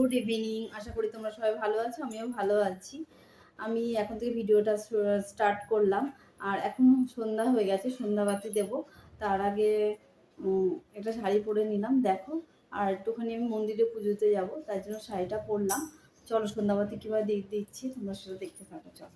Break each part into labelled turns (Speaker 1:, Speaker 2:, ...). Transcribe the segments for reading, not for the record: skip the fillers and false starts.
Speaker 1: Good evening. আশা করি তোমরা সবাই ভালো আছো, আমিও ভালো আছি। আমি এখন থেকে ভিডিওটা স্টার্ট করলাম। আর এখন সন্ধ্যা হয়ে গেছে, সন্ধ্যাবাতি দেব। তার আগে একটা শাড়ি পরে নিলাম, দেখো। আর একটুখানি আমি মন্দিরে পুজোতে যাব, তাই জন্য শাড়িটা পরলাম। চলো সন্ধ্যাবাতি কীভাবে দিচ্ছি তোমরা সেটা দেখতে থাকো। চলো।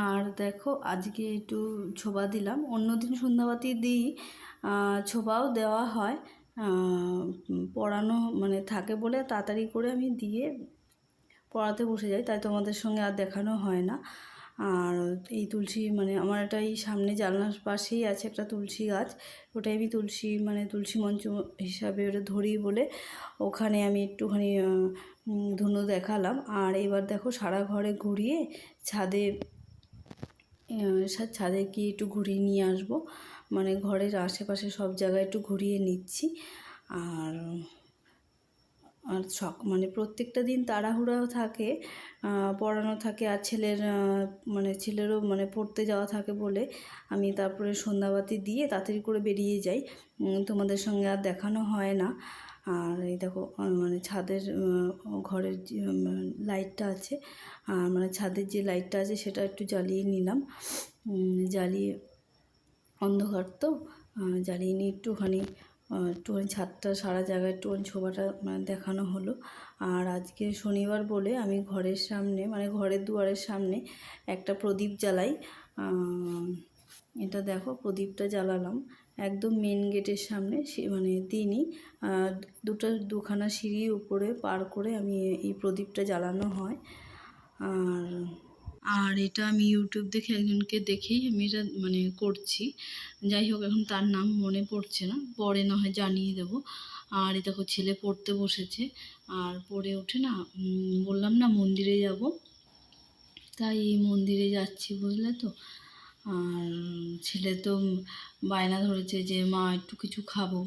Speaker 1: আর দেখো আজকে একটু ছোবা দিলাম, অন্যদিন সন্ধ্যাবাতি দিই, ছোবাও দেওয়া হয়। পড়ানো মানে থাকে বলে তাড়াতাড়ি করে আমি দিয়ে পড়াতে বসে যাই, তাই তোমাদের সঙ্গে আর দেখানো হয় না। আর এই তুলসী মানে আমার এটা এই সামনে জানলার পাশেই আছে একটা তুলসী গাছ, ওটাই আমি তুলসী মঞ্চ হিসাবে ওটা ধরি বলে ওখানে আমি একটুখানি ধুনো দেখালাম। আর এবার দেখো সারা ঘরে ঘুরিয়ে ছাদে গিয়ে একটু ঘুরিয়ে নিয়ে আসবো, মানে ঘরের আশেপাশে সব জায়গায় একটু ঘুরিয়ে নিচ্ছি। আর মানে প্রত্যেকটা দিন তাড়াহুড়াও থাকে, পড়ানো থাকে, আর ছেলেরও মানে পড়তে যাওয়া থাকে বলে আমি তারপরে সন্ধ্যাবাতি দিয়ে তাড়াতাড়ি করে বেরিয়ে যাই, তোমাদের সঙ্গে আর দেখানো হয় না। আর এই দেখো মানে ছাদের ঘরের যে লাইটটা আছে, মানে ছাদের যে লাইটটা আছে সেটা একটু জ্বালিয়ে নিলাম, জ্বালিয়ে অন্ধকার তো জ্বালিয়ে নিয়ে একটুখানি ছাদটা সারা জায়গায় একটুখানি ছোবাটা মানে দেখানো হলো। আর আজকে শনিবার বলে আমি ঘরের সামনে মানে ঘরের দুয়ারের সামনে একটা প্রদীপ জ্বালাই। এটা দেখো প্রদীপটা জ্বালালাম একদম মেন গেটের সামনে, মানে দিনই দুখানা সিঁড়ি উপরে পার করে আমি এই প্রদীপটা জ্বালানো হয়। আর এটা আমি ইউটিউব দেখে একজনকে দেখেই আমি এটা মানে করছি, যাই হোক এখন তার নাম মনে পড়ছে না, পরে না হয় জানিয়ে দেবো। আর এই দেখো ছেলে পড়তে বসেছে, আর পড়ে ওঠে না, বললাম না মন্দিরে যাব, তাই এই মন্দিরে যাচ্ছি বুঝলে তো। আর ছেলে তো বায়না ধরেছে যে মা একটু কিছু খাবো,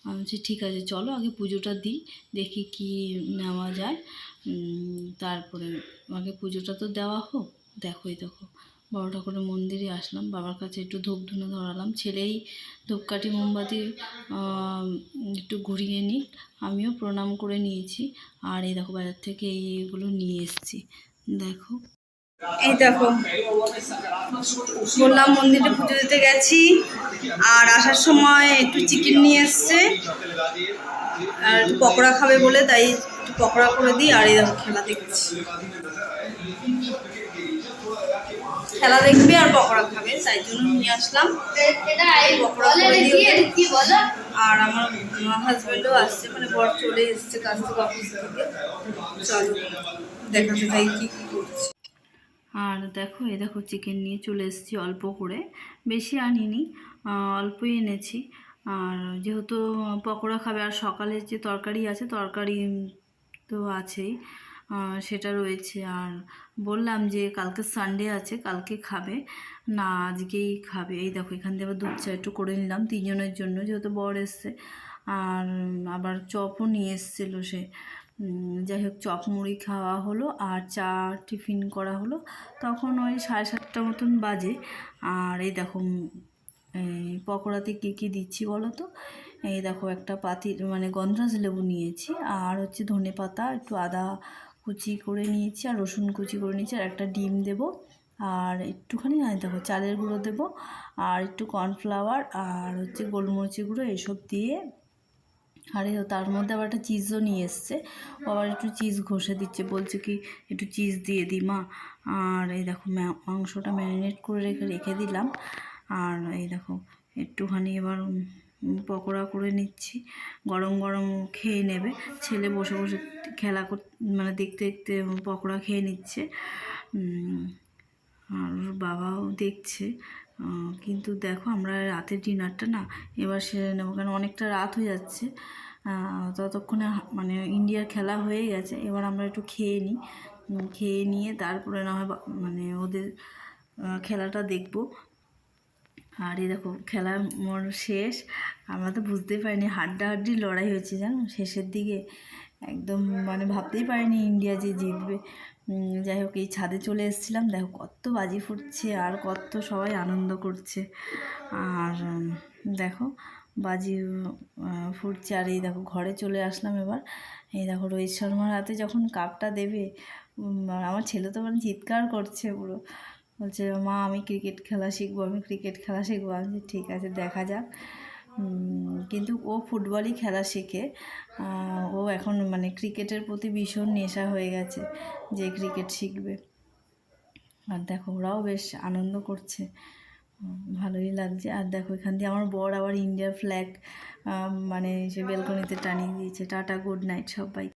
Speaker 1: আমি বলছি ঠিক আছে চলো আগে পুজোটা দিই, দেখি কি নেওয়া যায়, তারপরে আগে পুজোটা তো দেওয়া হোক। দেখো বড় ঠাকুরের মন্দিরে আসলাম, বাবার কাছে একটু ধূপ ধুনো ধরালাম, ছেলেই ধূপকাঠি মোমবাতি একটু ঘুরিয়ে নিই, আমিও প্রণাম করে নিয়েছি। আর এই দেখো বাজার থেকে এইগুলো নিয়ে এসেছি, দেখো। এই দেখো বললাম মন্দিরে পুজো দিতে গেছি, আর আসার সময় একটু চিকেন নিয়ে এসছে, আর একটু পকোড়া খাবে বলে তাই একটু পকোড়া করে দিই। আর এই দেখো খেলা দেখছি, খেলা দেখবে আর পকোড়া খাবে, তাই জন্য নিয়ে আসলাম পকোড়া করে দিয়ে। আর আমার হাজব্যান্ডও আসছে, মানে বর চলে এসছে কাজ থেকে, অফিস থেকে। চলো দেখাতে যাই কি কি করছে। আর দেখো দেখো চিকেন নিয়ে চলে এসেছি অল্প করে, বেশি আনিনি, অল্পই এনেছি। আর যেহেতু পকোড়া খাবে, আর সকালে যে তরকারি আছে তরকারি তো আছেই, সেটা রয়েছে। আর বললাম যে কালকে সানডে আছে, কালকে খাবে না, আজকেই খাবে। এই দেখো এখান থেকে আবার দুধ চা একটু করে নিলাম তিনজনের জন্য, যেহেতু বর এসছে। আর আবার চপও নিয়ে এসেছিলো সে, যাই হোক চপ মুড়ি খাওয়া হলো আর চা টিফিন করা হলো, তখন ওই 7:30 মতন বাজে। আর এই দেখো পকোড়াতে কী কী দিচ্ছি বলো তো। এই দেখো একটা মানে গন্ধরাজ লেবু নিয়েছি, আর হচ্ছে ধনে পাতা, একটু আদা কুচি করে নিয়েছি, আর রসুন কুচি করে নিয়েছি, আর একটা ডিম দেবো, আর একটুখানি দেখো চালের গুঁড়ো দেবো, আর একটু কর্নফ্লাওয়ার, আর হচ্ছে গোলমরিচের গুঁড়ো, এসব দিয়ে। আর তার মধ্যে আবার একটা চিজও নিয়ে এসছে, আবার একটু চিজ ঘষে দিচ্ছে, বলছে কি একটু চিজ দিয়ে দিই মা। আর এই দেখো মাংসটা ম্যারিনেট করে রেখে দিলাম। আর এই দেখো একটুখানি এবার
Speaker 2: পকোড়া করে নিচ্ছি, গরম গরম খেয়ে নেবে। ছেলে বসে বসে খেলা মানে দেখতে দেখতে পকোড়া খেয়ে নিচ্ছে, আর বাবাও দেখছে। কিন্তু দেখো আমরা রাতের ডিনারটা না এবার সেরে নেবো, কারণ অনেকটা রাত হয়ে যাচ্ছে। ততক্ষণে মানে ইন্ডিয়ার খেলা হয়ে গেছে, এবার আমরা একটু খেয়ে নিই, খেয়ে নিয়ে তারপরে না হয় মানে ওদের খেলাটা দেখবো। আর এই দেখো খেলা মোর শেষ, আমরা তো বুঝতেই পারিনি, হাড্ডাহাড্ডি লড়াই হয়েছে জানো শেষের দিকে, একদম মানে ভাবতেই পারিনি ইন্ডিয়া যে জিতবে। যাই হোক এই ছাদে চলে এসেছিলাম, দেখো কত বাজি ফুটছে আর কত সবাই আনন্দ করছে। আর দেখো বাজি ফুটছে, আর এই দেখো ঘরে চলে আসলাম এবার। এই দেখো রোহিত শর্মার হাতে যখন কাপটা দেবে, আমার ছেলে তো মানে চিৎকার করছে পুরো, বলছে মা আমি ক্রিকেট খেলা শিখবো, আমি ক্রিকেট খেলা শিখবো। আমি ঠিক আছে দেখা যাক। কিন্তু ও ফুটবলই খেলা শেখে, ও এখন মানে ক্রিকেটের প্রতি ভীষণ নেশা হয়ে গেছে, যে ক্রিকেট শিখবে। আর দেখো ওরাও বেশ আনন্দ করছে, ভালোই লাগছে। আর দেখো এখান দিয়ে আমার বর আবার ইন্ডিয়ার ফ্ল্যাগ মানে সে বেলকনিতে টানিয়ে দিয়েছে। টাটা, গুড নাইট সবাই।